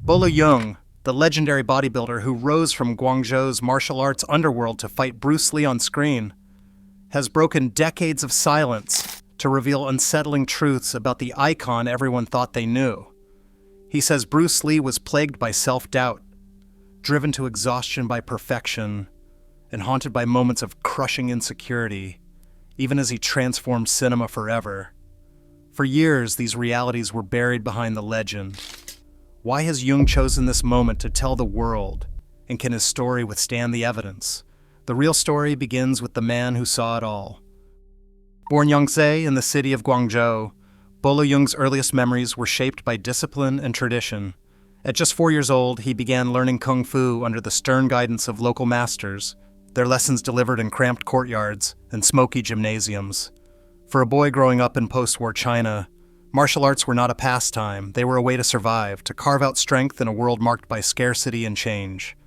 Bolo Yeung, the legendary bodybuilder who rose from Guangzhou's martial arts underworld to fight Bruce Lee on screen, has broken decades of silence to reveal unsettling truths about the icon everyone thought they knew. He says Bruce Lee was plagued by self-doubt, driven to exhaustion by perfection, and haunted by moments of crushing insecurity, even as he transformed cinema forever. For years, these realities were buried behind the legend. Why has Yeung chosen this moment to tell the world, and can his story withstand the evidence? The real story begins with the man who saw it all. Born Yongse in the city of Guangzhou, Bolo Yeung's earliest memories were shaped by discipline and tradition. At just 4 years old, he began learning kung fu under the stern guidance of local masters, their lessons delivered in cramped courtyards and smoky gymnasiums. For a boy growing up in post-war China, martial arts were not a pastime. They were a way to survive, to carve out strength in a world marked by scarcity and change.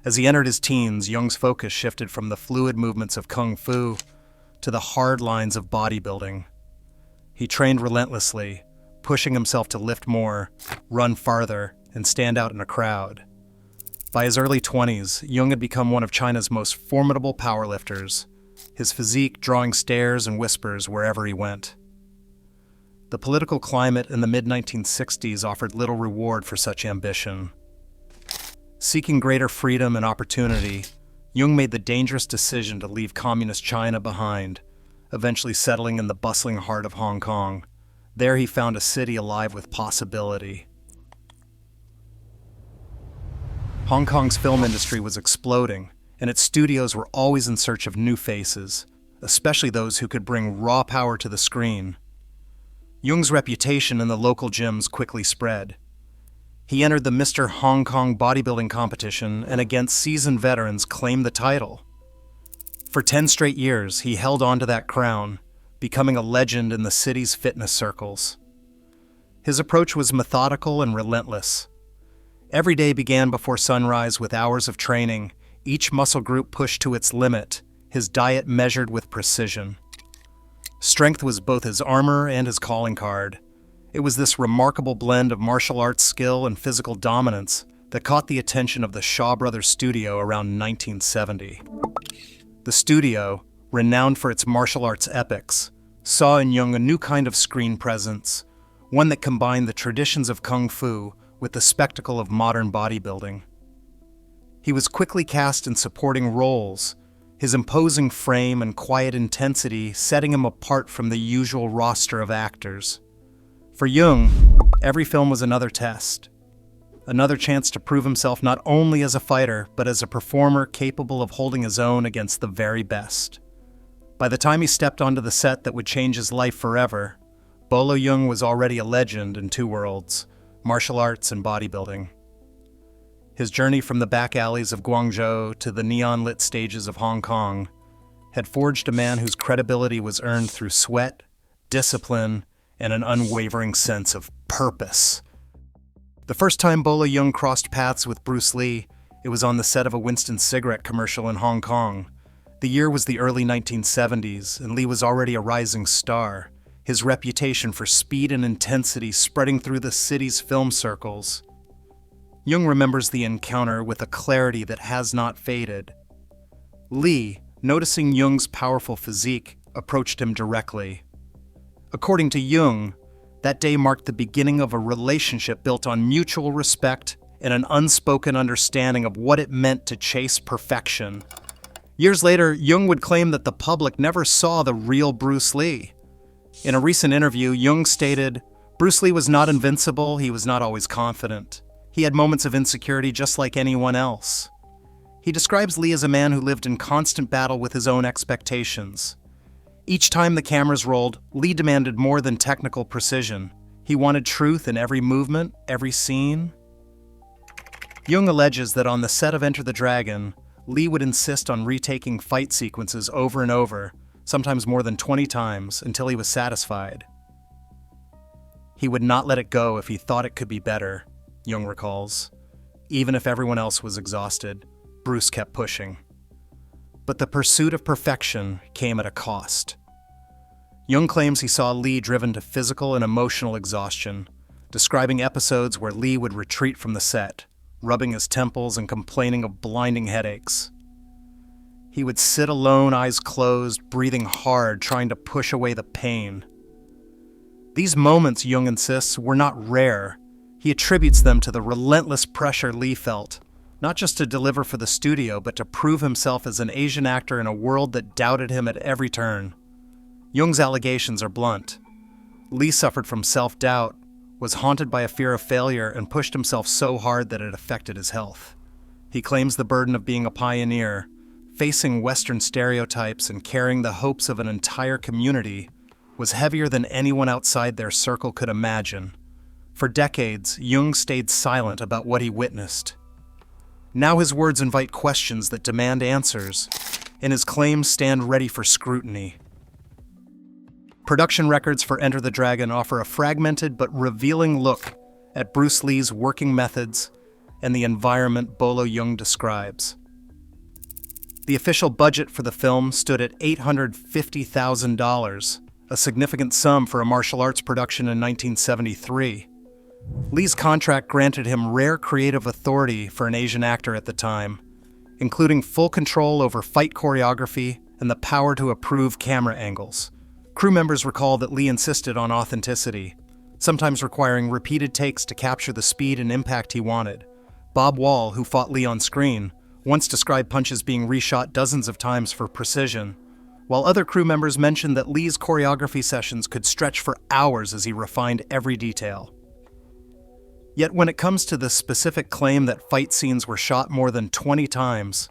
As he entered his teens, Yeung's focus shifted from the fluid movements of kung fu to the hard lines of bodybuilding. He trained relentlessly, pushing himself to lift more, run farther, and stand out in a crowd. By his early 20s, Yeung had become one of China's most formidable powerlifters, his physique drawing stares and whispers wherever he went. The political climate in the mid-1960s offered little reward for such ambition. Seeking greater freedom and opportunity, Yeung made the dangerous decision to leave communist China behind, eventually settling in the bustling heart of Hong Kong. There he found a city alive with possibility. Hong Kong's film industry was exploding, and its studios were always in search of new faces, especially those who could bring raw power to the screen. Yeung's reputation in the local gyms quickly spread. He entered the Mr. Hong Kong bodybuilding competition and against seasoned veterans claimed the title. For 10 straight years, he held on to that crown, becoming a legend in the city's fitness circles. His approach was methodical and relentless. Every day began before sunrise with hours of training, each muscle group pushed to its limit, his diet measured with precision. Strength was both his armor and his calling card. It was this remarkable blend of martial arts skill and physical dominance that caught the attention of the Shaw Brothers studio around 1970. The studio, renowned for its martial arts epics, saw in Yeung a new kind of screen presence, one that combined the traditions of kung fu with the spectacle of modern bodybuilding. He was quickly cast in supporting roles, his imposing frame and quiet intensity setting him apart from the usual roster of actors. For Yeung, every film was another test, another chance to prove himself not only as a fighter, but as a performer capable of holding his own against the very best. By the time he stepped onto the set that would change his life forever, Bolo Yeung was already a legend in two worlds, martial arts and bodybuilding. His journey from the back alleys of Guangzhou to the neon-lit stages of Hong Kong had forged a man whose credibility was earned through sweat, discipline, and an unwavering sense of purpose. The first time Bolo Yeung crossed paths with Bruce Lee, it was on the set of a Winston cigarette commercial in Hong Kong. The year was the early 1970s, and Lee was already a rising star, his reputation for speed and intensity spreading through the city's film circles. Yeung remembers the encounter with a clarity that has not faded. Lee, noticing Yeung's powerful physique, approached him directly. According to Yeung, that day marked the beginning of a relationship built on mutual respect and an unspoken understanding of what it meant to chase perfection. Years later, Yeung would claim that the public never saw the real Bruce Lee. In a recent interview, Yeung stated, "Bruce Lee was not invincible, he was not always confident. He had moments of insecurity just like anyone else." He describes Lee as a man who lived in constant battle with his own expectations. Each time the cameras rolled, Lee demanded more than technical precision. He wanted truth in every movement, every scene. Yeung alleges that on the set of Enter the Dragon, Lee would insist on retaking fight sequences over and over, sometimes more than 20 times, until he was satisfied. He would not let it go if he thought it could be better, Yeung recalls. Even if everyone else was exhausted, Bruce kept pushing. But the pursuit of perfection came at a cost. Yeung claims he saw Lee driven to physical and emotional exhaustion, describing episodes where Lee would retreat from the set, rubbing his temples and complaining of blinding headaches. He would sit alone, eyes closed, breathing hard, trying to push away the pain. These moments, Yeung insists, were not rare. He attributes them to the relentless pressure Lee felt, not just to deliver for the studio, but to prove himself as an Asian actor in a world that doubted him at every turn. Yeung's allegations are blunt. Lee suffered from self-doubt, was haunted by a fear of failure, and pushed himself so hard that it affected his health. He claims the burden of being a pioneer, facing Western stereotypes and carrying the hopes of an entire community, was heavier than anyone outside their circle could imagine. For decades, Yeung stayed silent about what he witnessed. Now his words invite questions that demand answers, and his claims stand ready for scrutiny. Production records for Enter the Dragon offer a fragmented but revealing look at Bruce Lee's working methods and the environment Bolo Yeung describes. The official budget for the film stood at $850,000, a significant sum for a martial arts production in 1973. Lee's contract granted him rare creative authority for an Asian actor at the time, including full control over fight choreography and the power to approve camera angles. Crew members recall that Lee insisted on authenticity, sometimes requiring repeated takes to capture the speed and impact he wanted. Bob Wall, who fought Lee on screen, once described punches being reshot dozens of times for precision, while other crew members mentioned that Lee's choreography sessions could stretch for hours as he refined every detail. Yet when it comes to the specific claim that fight scenes were shot more than 20 times,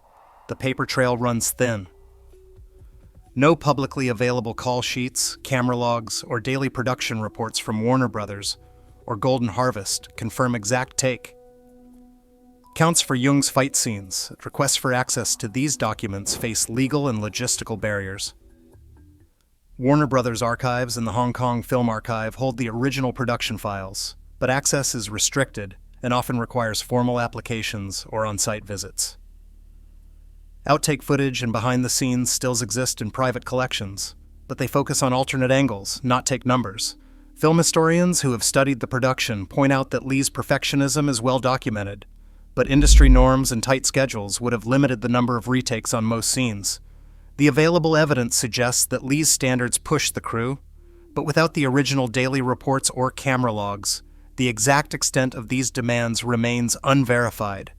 the paper trail runs thin. No publicly available call sheets, camera logs, or daily production reports from Warner Brothers or Golden Harvest confirm exact take. Counts for Yeung's fight scenes, requests for access to these documents face legal and logistical barriers. Warner Brothers archives and the Hong Kong Film Archive hold the original production files, but access is restricted and often requires formal applications or on-site visits. Outtake footage and behind-the-scenes stills exist in private collections, but they focus on alternate angles, not take numbers. Film historians who have studied the production point out that Lee's perfectionism is well documented, but industry norms and tight schedules would have limited the number of retakes on most scenes. The available evidence suggests that Lee's standards pushed the crew, but without the original daily reports or camera logs, the exact extent of these demands remains unverified.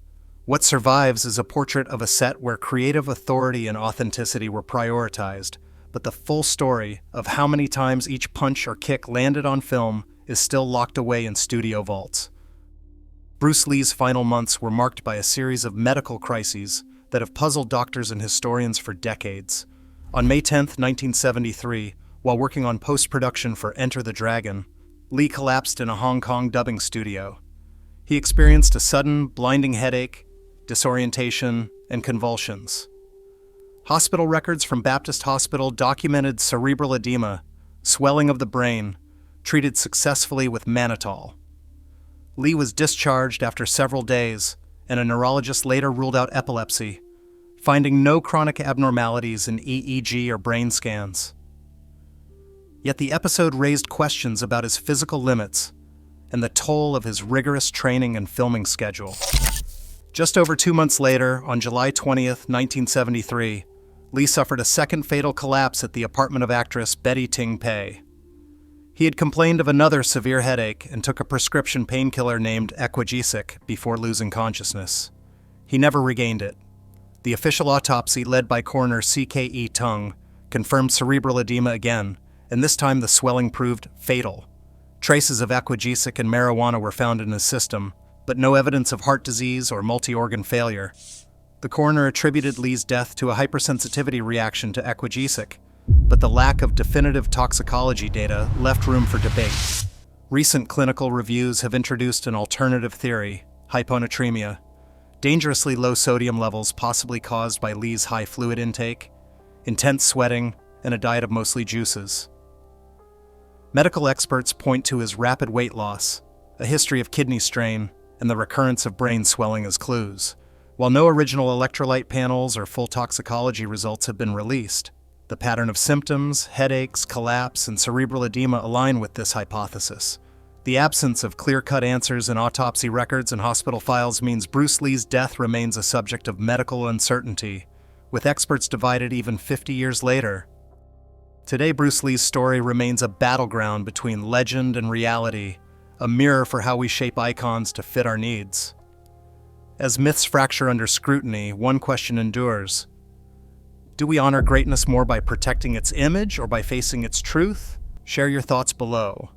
What survives is a portrait of a set where creative authority and authenticity were prioritized, but the full story of how many times each punch or kick landed on film is still locked away in studio vaults. Bruce Lee's final months were marked by a series of medical crises that have puzzled doctors and historians for decades. On May 10, 1973, while working on post-production for Enter the Dragon, Lee collapsed in a Hong Kong dubbing studio. He experienced a sudden, blinding headache, disorientation, and convulsions. Hospital records from Baptist Hospital documented cerebral edema, swelling of the brain, treated successfully with mannitol. Lee was discharged after several days, and a neurologist later ruled out epilepsy, finding no chronic abnormalities in EEG or brain scans. Yet the episode raised questions about his physical limits and the toll of his rigorous training and filming schedule. Just over 2 months later, on July 20th, 1973, Lee suffered a second fatal collapse at the apartment of actress Betty Ting Pei. He had complained of another severe headache and took a prescription painkiller named Equagesic before losing consciousness. He never regained it. The official autopsy, led by coroner C.K.E. Tung, confirmed cerebral edema again, and this time the swelling proved fatal. Traces of Equagesic and marijuana were found in his system, but no evidence of heart disease or multi-organ failure. The coroner attributed Lee's death to a hypersensitivity reaction to Equagesic, but the lack of definitive toxicology data left room for debate. Recent clinical reviews have introduced an alternative theory, hyponatremia, dangerously low sodium levels possibly caused by Lee's high fluid intake, intense sweating, and a diet of mostly juices. Medical experts point to his rapid weight loss, a history of kidney strain, and the recurrence of brain swelling as clues. While no original electrolyte panels or full toxicology results have been released, the pattern of symptoms, headaches, collapse, and cerebral edema align with this hypothesis. The absence of clear-cut answers in autopsy records and hospital files means Bruce Lee's death remains a subject of medical uncertainty, with experts divided even 50 years later. Today, Bruce Lee's story remains a battleground between legend and reality, a mirror for how we shape icons to fit our needs. As myths fracture under scrutiny, one question endures. Do we honor greatness more by protecting its image or by facing its truth? Share your thoughts below.